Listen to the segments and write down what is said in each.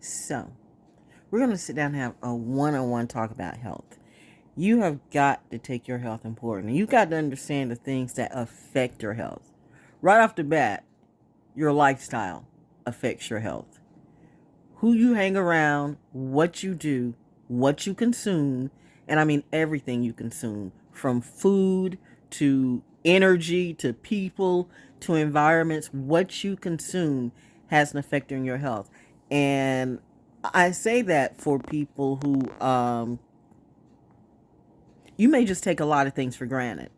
So, we're going to sit down and have a one-on-one talk about health. You have got to take your health important. You got to understand the things that affect your health. Right off the bat, your lifestyle affects your health. Who you hang around, what you do, what you consume, and I mean everything you consume, from food to energy to people to environments, what you consume has an effect on your health. And I say that for people who you may just take a lot of things for granted.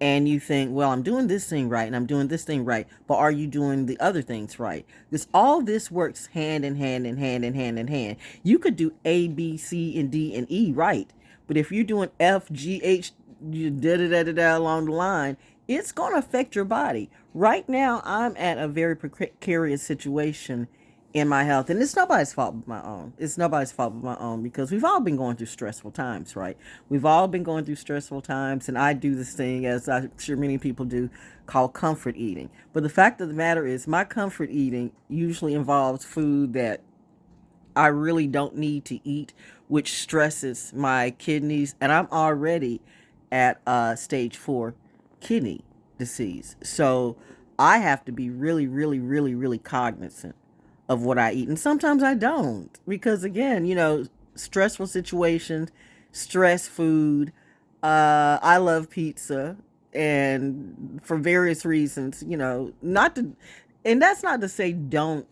And you think, well, I'm doing this thing right and I'm doing this thing right, but are you doing the other things right? Because all this works hand in hand and hand in hand in hand. You could do A, B, C, and D, and E right, but if you're doing F, G, H, da da da da da along the line, it's going to affect your body. Right now, I'm at a very precarious situation in my health, and it's nobody's fault but my own. It's nobody's fault but my own, because we've all been going through stressful times, right? We've all been going through stressful times, and I do this thing, as I'm sure many people do, called comfort eating. But the fact of the matter is, my comfort eating usually involves food that I really don't need to eat, which stresses my kidneys, and I'm already at stage 4 kidney disease. So I have to be really, really, really, really cognizant of what I eat. And sometimes I don't, because again, stressful situations, stress food. I love pizza, and for various reasons, not to, and that's not to say don't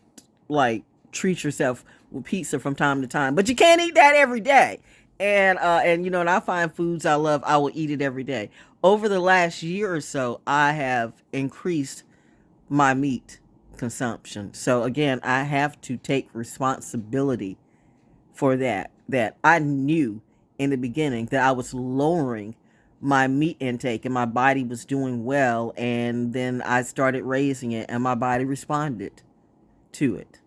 like treat yourself with pizza from time to time, but you can't eat that every day. And I find foods I love, I will eat it every day. Over the last year or so, I have increased my meat consumption. So again, I have to take responsibility for that. That I knew in the beginning that I was lowering my meat intake and my body was doing well, and then I started raising it and my body responded to it.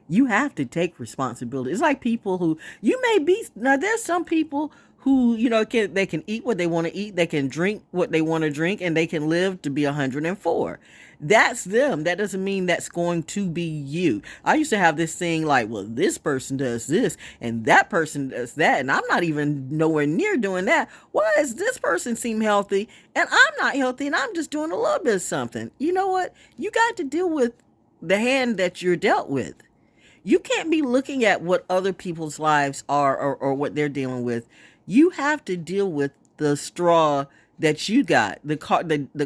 You have to take responsibility. It's like people who you may be now. There's some people who they can eat what they want to eat, they can drink what they want to drink, and they can live to be 104. That's them. That doesn't mean that's going to be you. I used to have this thing like, well, this person does this and that person does that, and I'm not even nowhere near doing that. Why does this person seem healthy and I'm not healthy, and I'm just doing a little bit of something? You know what? You got to deal with the hand that you're dealt with. You can't be looking at what other people's lives are, or what they're dealing with. You have to deal with the straw that you got, the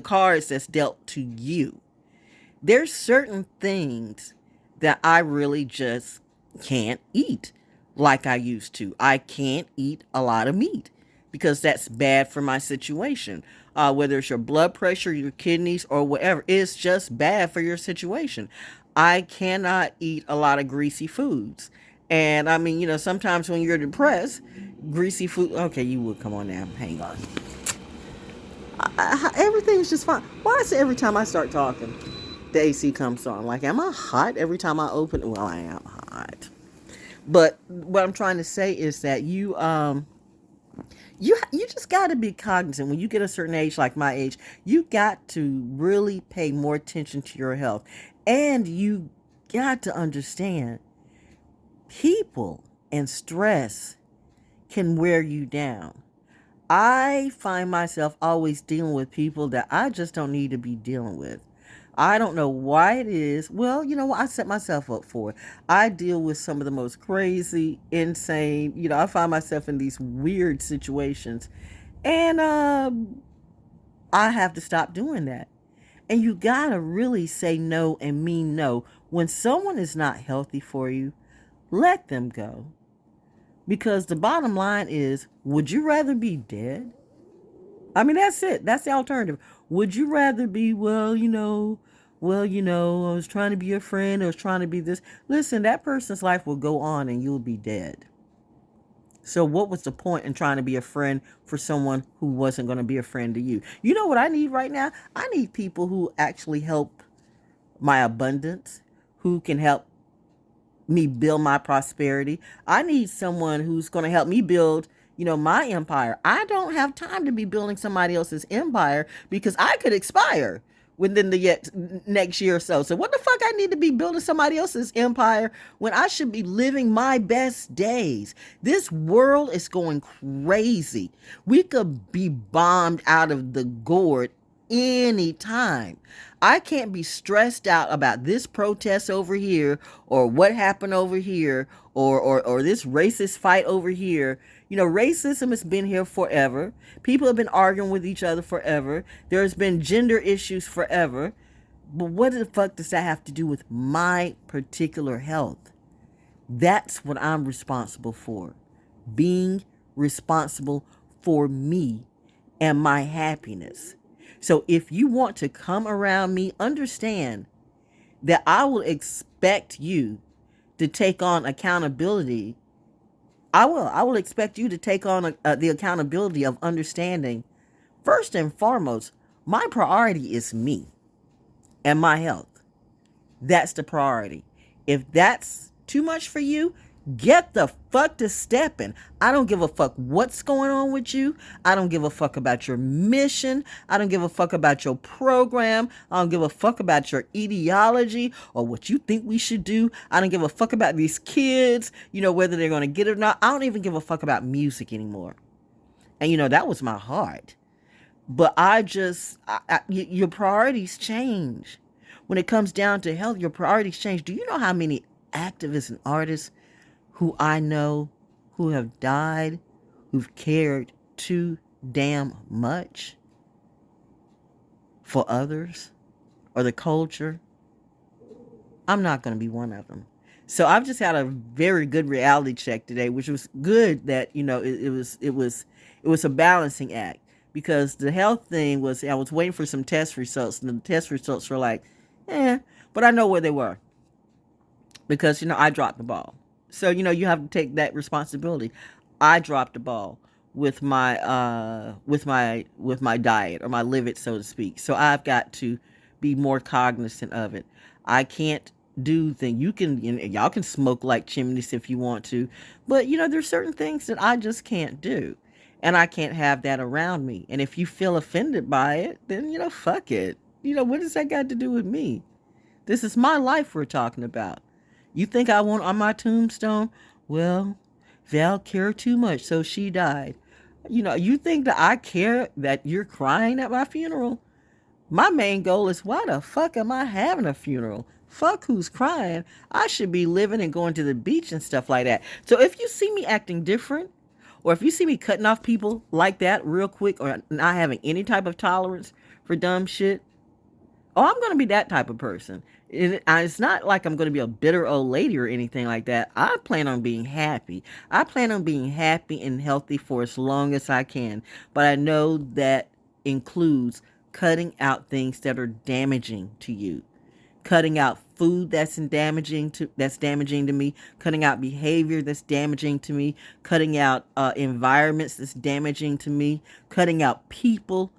cards that's dealt to you. There's certain things that I really just can't eat like I used to. I can't eat a lot of meat because that's bad for my situation. Whether it's your blood pressure, your kidneys, or whatever, it's just bad for your situation. I cannot eat a lot of greasy foods. And I mean, sometimes when you're depressed, greasy food, okay, you would come on now, hang on. Everything's just fine. Why is it every time I start talking, the AC comes on? Like, am I hot every time I open it? Well, I am hot. But what I'm trying to say is that you just got to be cognizant. When you get a certain age, like my age, you got to really pay more attention to your health. And you got to understand, people and stress can wear you down. I find myself always dealing with people that I just don't need to be dealing with. I don't know why it is. Well, you know what? I set myself up for it. I deal with some of the most crazy, insane, I find myself in these weird situations. And I have to stop doing that. And you gotta really say no and mean no. When someone is not healthy for you, let them go. Because the bottom line is, would you rather be dead? I mean, that's it. That's the alternative. Would you rather be, I was trying to be a friend, I was trying to be this. Listen, that person's life will go on and you'll be dead. So what was the point in trying to be a friend for someone who wasn't going to be a friend to you? You know what I need right now? I need people who actually help my abundance, who can help me build my prosperity. I need someone who's going to help me build, my empire. I don't have time to be building somebody else's empire because I could expire. within the next year or so. So what the fuck I need to be building somebody else's empire when I should be living my best days? This world is going crazy. We could be bombed out of the gourd anytime. I can't be stressed out about this protest over here or what happened over here or this racist fight over here. You know, racism has been here forever. People have been arguing with each other forever. There's been gender issues forever. But what the fuck does that have to do with my particular health? That's what I'm responsible for. Being responsible for me and my happiness. So if you want to come around me, understand that I will expect you to take on accountability. I will expect you to take on the accountability of understanding, first and foremost, my priority is me and my health. That's the priority. If that's too much for you, get the fuck to stepping. I don't give a fuck what's going on with you. I don't give a fuck about your mission. I don't give a fuck about your program. I don't give a fuck about your ideology or what you think we should do. I don't give a fuck about these kids, you know, whether they're going to get it or not. I don't even give a fuck about music anymore. And, you know, that was my heart. But your priorities change. When it comes down to health, your priorities change. Do you know how many activists and artists who I know who have died, who've cared too damn much for others or the culture? I'm not going to be one of them. So I've just had a very good reality check today, which was good that, you know, it was a balancing act, because the health thing was, I was waiting for some test results, and the test results were like, but I know where they were, because, you know, I dropped the ball. So, you know, you have to take that responsibility. I dropped the ball with my diet, or my live it, so to speak. So I've got to be more cognizant of it. I can't do things. Y'all can smoke like chimneys if you want to, but, you know, there's certain things that I just can't do, and I can't have that around me. And if you feel offended by it, then, you know, fuck it. You know, what does that got to do with me? This is my life we're talking about. You think I want on my tombstone, well, Val cared too much, so she died. You know, you think that I care that you're crying at my funeral? My main goal is, why the fuck am I having a funeral? Fuck who's crying. I should be living and going to the beach and stuff like that. So if you see me acting different, or if you see me cutting off people like that real quick, or not having any type of tolerance for dumb shit, oh, I'm going to be that type of person. It's not like I'm going to be a bitter old lady or anything like that. I plan on being happy. I plan on being happy and healthy for as long as I can. But I know that includes cutting out things that are damaging to you. Cutting out food that's damaging to me, cutting out behavior that's damaging to me, cutting out environments that's damaging to me, cutting out people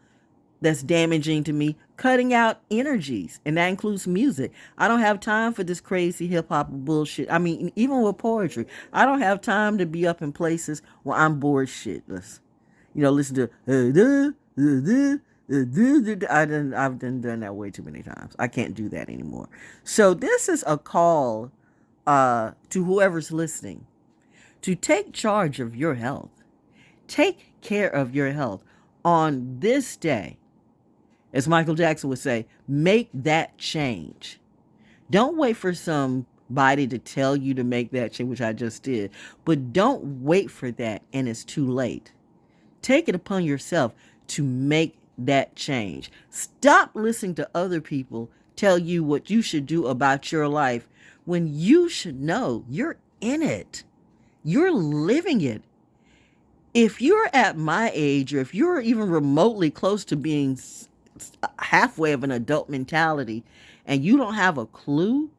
that's damaging to me, cutting out energies, and that includes music. I don't have time for this crazy hip-hop bullshit. I mean, even with poetry, I don't have time to be up in places where I'm bored shitless. You know, listen to I've done that way too many times. I can't do that anymore. So this is a call to whoever's listening to take charge of your health. Take care of your health on this day. As Michael Jackson would say, make that change. Don't wait for somebody to tell you to make that change, which I just did. But don't wait for that and it's too late. Take it upon yourself to make that change. Stop listening to other people tell you what you should do about your life when you should know you're in it. You're living it. If you're at my age, or if you're even remotely close to being halfway of an adult mentality, and you don't have a clue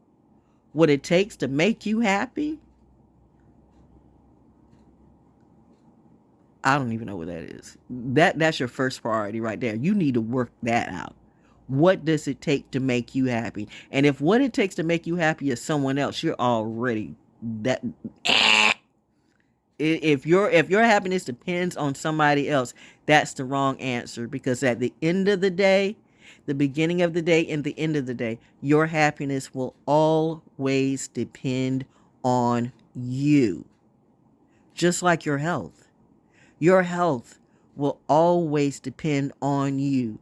what it takes to make you happy, I don't even know what that is. That's your first priority right there. You need to work that out. What does it take to make you happy? And if what it takes to make you happy is someone else, you're already that. If your happiness depends on somebody else, that's the wrong answer. Because at the end of the day, the beginning of the day and the end of the day, your happiness will always depend on you. Just like your health. Your health will always depend on you,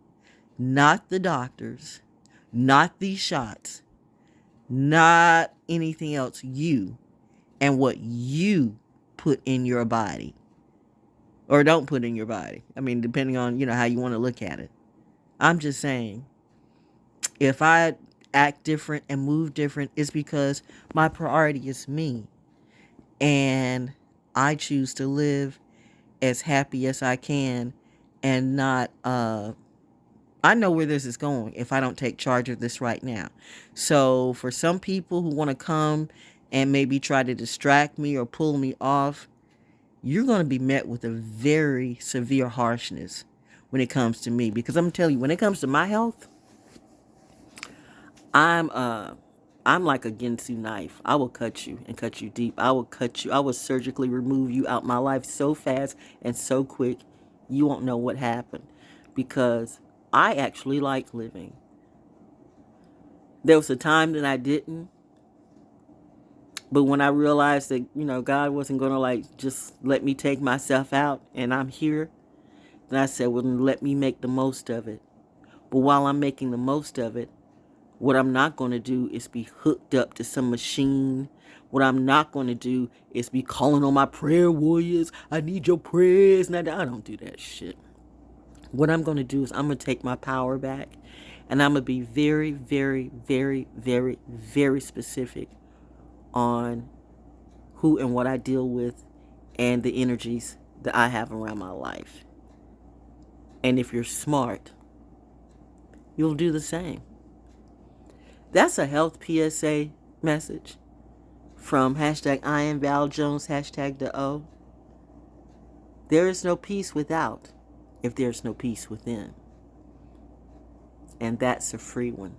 not the doctors, not these shots, not anything else. You and what you put in your body or don't put in your body. I mean, depending on, how you want to look at it. I'm just saying, if I act different and move different, it's because my priority is me. And I choose to live as happy as I can and not, I know where this is going if I don't take charge of this right now. So for some people who want to come and maybe try to distract me or pull me off, you're going to be met with a very severe harshness when it comes to me. Because I'm going to tell you, when it comes to my health, I'm like a Ginsu knife. I will cut you and cut you deep. I will cut you. I will surgically remove you out my life so fast and so quick, you won't know what happened. Because I actually like living. There was a time that I didn't. But when I realized that, God wasn't going to just let me take myself out and I'm here, then I said, well, then let me make the most of it. But while I'm making the most of it, what I'm not going to do is be hooked up to some machine. What I'm not going to do is be calling on my prayer warriors. I need your prayers. Now, I don't do that shit. What I'm going to do is I'm going to take my power back. And I'm going to be very, very, very, very, very specific on who and what I deal with and the energies that I have around my life. And if you're smart, you'll do the same. That's a health PSA message from hashtag I am ValJones, hashtag the O. There is no peace without if there's no peace within. And that's a free one.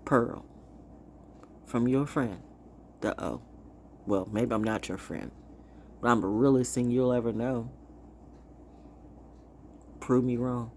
Pearl. From your friend, the O. Well, maybe I'm not your friend, but I'm the realest thing you'll ever know. Prove me wrong.